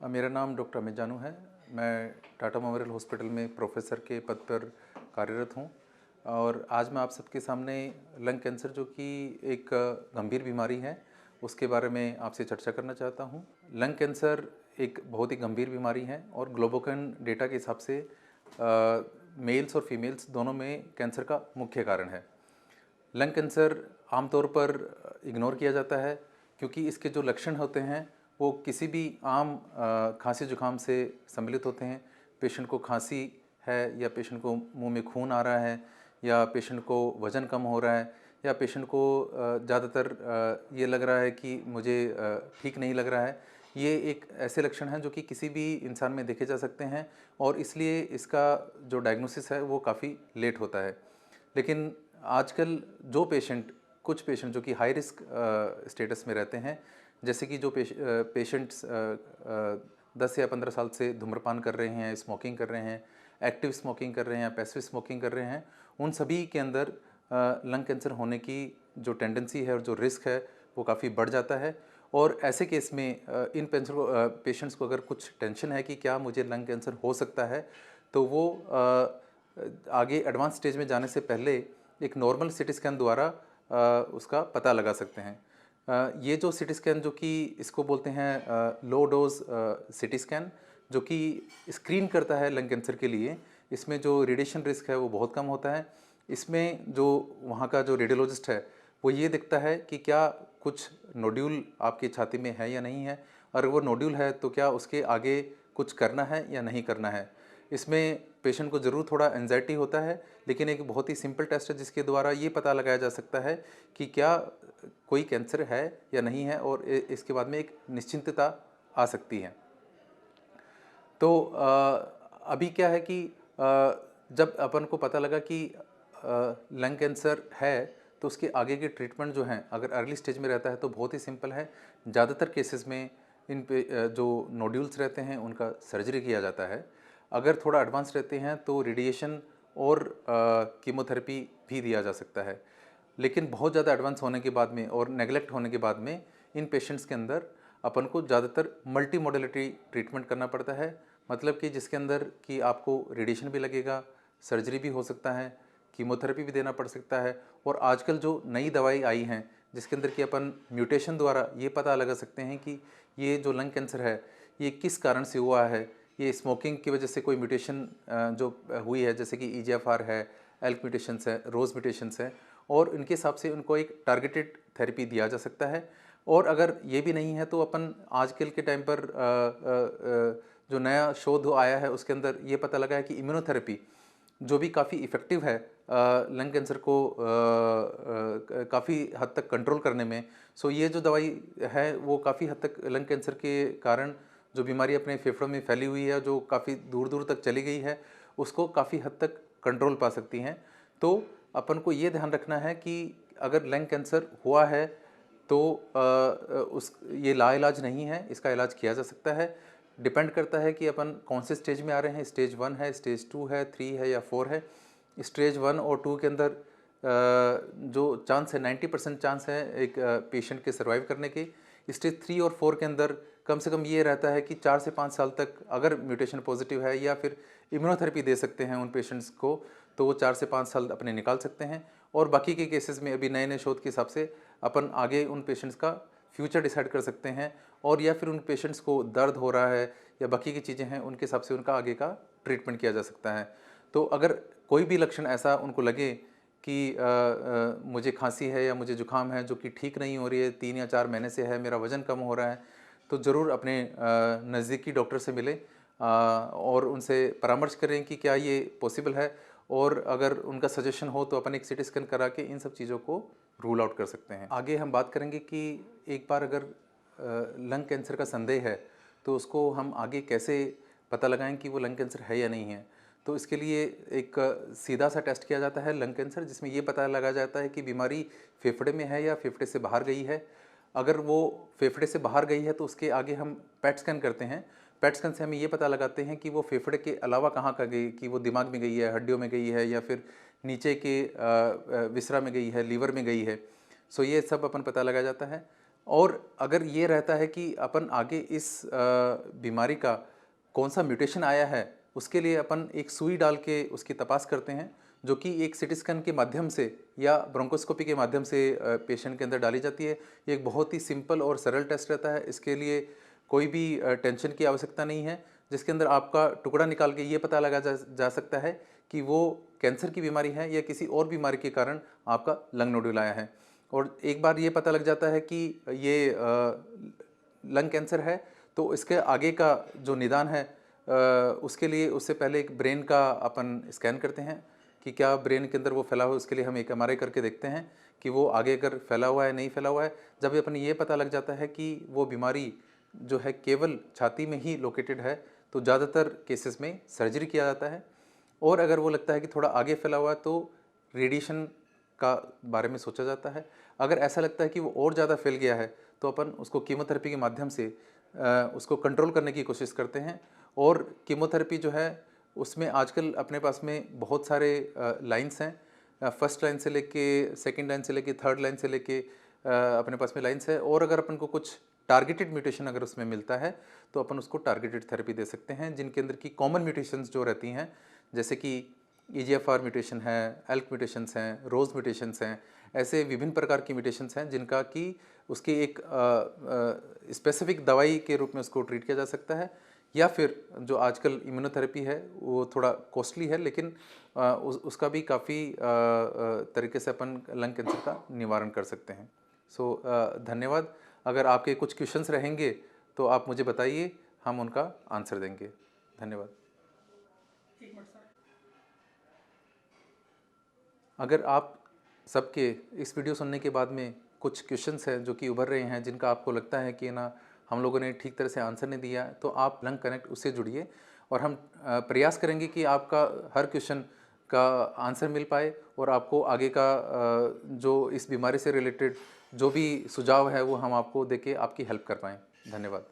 मेरा नाम डॉक्टर अमित जानू है। मैं टाटा मेमोरियल हॉस्पिटल में प्रोफेसर के पद पर कार्यरत हूँ और आज मैं आप सबके सामने लंग कैंसर जो कि एक गंभीर बीमारी है उसके बारे में आपसे चर्चा करना चाहता हूँ। लंग कैंसर एक बहुत ही गंभीर बीमारी है और ग्लोबोकन डेटा के हिसाब से मेल्स और फीमेल्स दोनों में कैंसर का मुख्य कारण है। लंग कैंसर आमतौर पर इग्नोर किया जाता है क्योंकि इसके जो लक्षण होते हैं वो किसी भी आम खांसी जुकाम से सम्मिलित होते हैं। पेशेंट को खांसी है या पेशेंट को मुंह में खून आ रहा है या पेशेंट को वज़न कम हो रहा है या पेशेंट को ज़्यादातर ये लग रहा है कि मुझे ठीक नहीं लग रहा है। ये एक ऐसे लक्षण हैं जो कि किसी भी इंसान में देखे जा सकते हैं और इसलिए इसका जो डायग्नोसिस है वो काफ़ी लेट होता है। लेकिन आजकल कुछ पेशेंट जो कि हाई रिस्क स्टेटस में रहते हैं, जैसे कि जो पेशेंट्स 10 या 15 साल से धूम्रपान कर रहे हैं, स्मोकिंग कर रहे हैं, एक्टिव स्मोकिंग कर रहे हैं, पैसिव स्मोकिंग कर रहे हैं, उन सभी के अंदर लंग कैंसर होने की जो टेंडेंसी है और जो रिस्क है वो काफ़ी बढ़ जाता है। और ऐसे केस में इन पेशेंट्स को अगर कुछ टेंशन है कि क्या मुझे लंग कैंसर हो सकता है, तो वो आगे एडवांस स्टेज में जाने से पहले एक नॉर्मल सीटी स्कैन द्वारा उसका पता लगा सकते हैं। ये जो सीटी स्कैन जो कि इसको बोलते हैं लो डोज सीटी स्कैन, जो कि स्क्रीन करता है लंग कैंसर के लिए, इसमें जो रेडिएशन रिस्क है वो बहुत कम होता है। इसमें जो वहाँ का जो रेडियोलॉजिस्ट है वो ये देखता है कि क्या कुछ नोड्यूल आपकी छाती में है या नहीं है, और वो नोड्यूल है तो क्या उसके आगे कुछ करना है या नहीं करना है। इसमें पेशेंट को ज़रूर थोड़ा एंजाइटी होता है, लेकिन एक बहुत ही सिंपल टेस्ट है जिसके द्वारा ये पता लगाया जा सकता है कि क्या कोई कैंसर है या नहीं है, और इसके बाद में एक निश्चिंतता आ सकती है। तो अभी क्या है कि जब अपन को पता लगा कि लंग कैंसर है तो उसके आगे के ट्रीटमेंट जो हैं, अगर अर्ली स्टेज में रहता है तो बहुत ही सिंपल है। ज़्यादातर केसेस में इन पे जो नोड्यूल्स रहते हैं उनका सर्जरी किया जाता है। अगर थोड़ा एडवांस रहते हैं तो रेडिएशन और कीमोथेरेपी भी दिया जा सकता है। लेकिन बहुत ज़्यादा एडवांस होने के बाद में और नेगलेक्ट होने के बाद में इन पेशेंट्स के अंदर अपन को ज़्यादातर मल्टी मोडेलिटी ट्रीटमेंट करना पड़ता है। मतलब कि जिसके अंदर कि आपको रेडिएशन भी लगेगा, सर्जरी भी हो सकता है, कीमोथेरेपी भी देना पड़ सकता है, और आजकल जो नई दवाई आई हैं जिसके अंदर कि अपन म्यूटेशन द्वारा ये पता लगा सकते हैं कि ये जो लंग कैंसर है ये किस कारण से हुआ है। ये स्मोकिंग की वजह से कोई म्यूटेशन जो हुई है, जैसे कि EGFR है, एल्क म्यूटेशंस है, रोज म्यूटेशंस है, और इनके हिसाब से उनको एक टारगेटेड थेरेपी दिया जा सकता है। और अगर ये भी नहीं है तो अपन आजकल के टाइम पर जो नया शोध आया है उसके अंदर ये पता लगा है कि इम्यूनोथेरेपी जो भी काफ़ी इफ़ेक्टिव है लंग कैंसर को काफ़ी हद तक कंट्रोल करने में। सो ये जो दवाई है वो काफ़ी हद तक लंग कैंसर के कारण जो बीमारी अपने फेफड़ों में फैली हुई है, जो काफ़ी दूर दूर तक चली गई है, उसको काफ़ी हद तक कंट्रोल पा सकती हैं। तो अपन को ये ध्यान रखना है कि अगर लंग कैंसर हुआ है तो ये लाइलाज नहीं है, इसका इलाज किया जा सकता है। डिपेंड करता है कि अपन कौन से स्टेज में आ रहे हैं, स्टेज 1 है, स्टेज 2 है, 3 है या 4 है। स्टेज 1 और 2 के अंदर जो चांस है 90% चांस है एक पेशेंट के सर्वाइव करने के। स्टेज 3 और 4 के अंदर कम से कम ये रहता है कि 4 से 5 साल तक अगर म्यूटेशन पॉजिटिव है या फिर इम्यूनोथेरेपी दे सकते हैं उन पेशेंट्स को, तो वो 4 से 5 साल अपने निकाल सकते हैं। और बाकी के केसेस में अभी नए नए शोध के हिसाब से अपन आगे उन पेशेंट्स का फ्यूचर डिसाइड कर सकते हैं, और या फिर उन पेशेंट्स को दर्द हो रहा है या बाकी की चीज़ें हैं उनके हिसाब से उनका आगे का ट्रीटमेंट किया जा सकता है। तो अगर कोई भी लक्षण ऐसा उनको लगे कि मुझे खांसी है या मुझे जुकाम है जो कि ठीक नहीं हो रही है, 3 या 4 महीने से है, मेरा वज़न कम हो रहा है, तो ज़रूर अपने नज़दीकी डॉक्टर से मिलें और उनसे परामर्श करें कि क्या ये पॉसिबल है, और अगर उनका सजेशन हो तो अपन एक सीटी स्कैन करा के इन सब चीज़ों को रूल आउट कर सकते हैं। आगे हम बात करेंगे कि एक बार अगर लंग कैंसर का संदेह है तो उसको हम आगे कैसे पता लगाएं कि वो लंग कैंसर है या नहीं है। तो इसके लिए एक सीधा सा टेस्ट किया जाता है लंग कैंसर, जिसमें ये पता लगाया जाता है कि बीमारी फेफड़े में है या फेफड़े से बाहर गई है। अगर वो फेफड़े से बाहर गई है तो उसके आगे हम पेट स्कैन करते हैं। पेट स्कैन से हम ये पता लगाते हैं कि वो फेफड़े के अलावा कहाँ का गई, कि वो दिमाग में गई है, हड्डियों में गई है, या फिर नीचे के विसरा में गई है, लीवर में गई है। सो ये सब अपन पता लगाया जाता है। और अगर ये रहता है कि अपन आगे इस बीमारी का कौन सा म्यूटेशन आया है, उसके लिए अपन एक सुई डाल के उसकी तपास करते हैं, जो कि एक सीटी स्कैन के माध्यम से या ब्रोंकोस्कोपी के माध्यम से पेशेंट के अंदर डाली जाती है। ये एक बहुत ही सिंपल और सरल टेस्ट रहता है। इसके लिए कोई भी टेंशन की आवश्यकता नहीं है, जिसके अंदर आपका टुकड़ा निकाल के ये पता लगा जा सकता है कि वो कैंसर की बीमारी है या किसी और बीमारी के कारण आपका लंग नोड्यूल आया है। और एक बार ये पता लग जाता है कि ये लंग कैंसर है, तो इसके आगे का जो निदान है उसके लिए उससे पहले एक ब्रेन का अपन स्कैन करते हैं कि क्या ब्रेन के अंदर वो फैला हुआ है। उसके लिए हम एक MRI करके देखते हैं कि वो आगे अगर फैला हुआ है नहीं फैला हुआ है। जब अपन ये पता लग जाता है कि वो बीमारी जो है केवल छाती में ही लोकेटेड है, तो ज़्यादातर केसेस में सर्जरी किया जाता है। और अगर वो लगता है कि थोड़ा आगे फैला हुआ है तो रेडिएशन का बारे में सोचा जाता है। अगर ऐसा लगता है कि वो और ज़्यादा फैल गया है तो अपन उसको कीमोथेरेपी के माध्यम से उसको कंट्रोल करने की कोशिश करते हैं। और कीमोथेरेपी जो है उसमें आजकल अपने पास में बहुत सारे लाइन्स हैं, फर्स्ट लाइन से लेके सेकंड लाइन से लेके थर्ड लाइन से लेके अपने पास में लाइन्स है। और अगर अपन को कुछ टारगेटेड म्यूटेशन अगर उसमें मिलता है तो अपन उसको टारगेटेड थेरेपी दे सकते हैं, जिनके अंदर की कॉमन म्यूटेशंस जो रहती हैं, जैसे कि EGFR म्यूटेशन है, एल्क म्यूटेशंस हैं, रोज म्यूटेशंस हैं। ऐसे विभिन्न प्रकार की म्यूटेशंस हैं जिनका कि उसकी एक स्पेसिफिक दवाई के रूप में उसको ट्रीट किया जा सकता है। या फिर जो आजकल इम्यूनोथेरेपी है वो थोड़ा कॉस्टली है, लेकिन उसका भी काफ़ी तरीके से अपन लंग कैंसर का निवारण कर सकते हैं। सो धन्यवाद। अगर आपके कुछ क्वेश्चंस रहेंगे तो आप मुझे बताइए, हम उनका आंसर देंगे। धन्यवाद। अगर आप सबके इस वीडियो सुनने के बाद में कुछ क्वेश्चंस हैं जो कि उभर रहे हैं, जिनका आपको लगता है कि ना हम लोगों ने ठीक तरह से आंसर नहीं दिया, तो आप लंग कनेक्ट उससे जुड़िए और हम प्रयास करेंगे कि आपका हर क्वेश्चन का आंसर मिल पाए और आपको आगे का जो इस बीमारी से रिलेटेड जो भी सुझाव है वो हम आपको देके आपकी हेल्प कर पाएँ। धन्यवाद।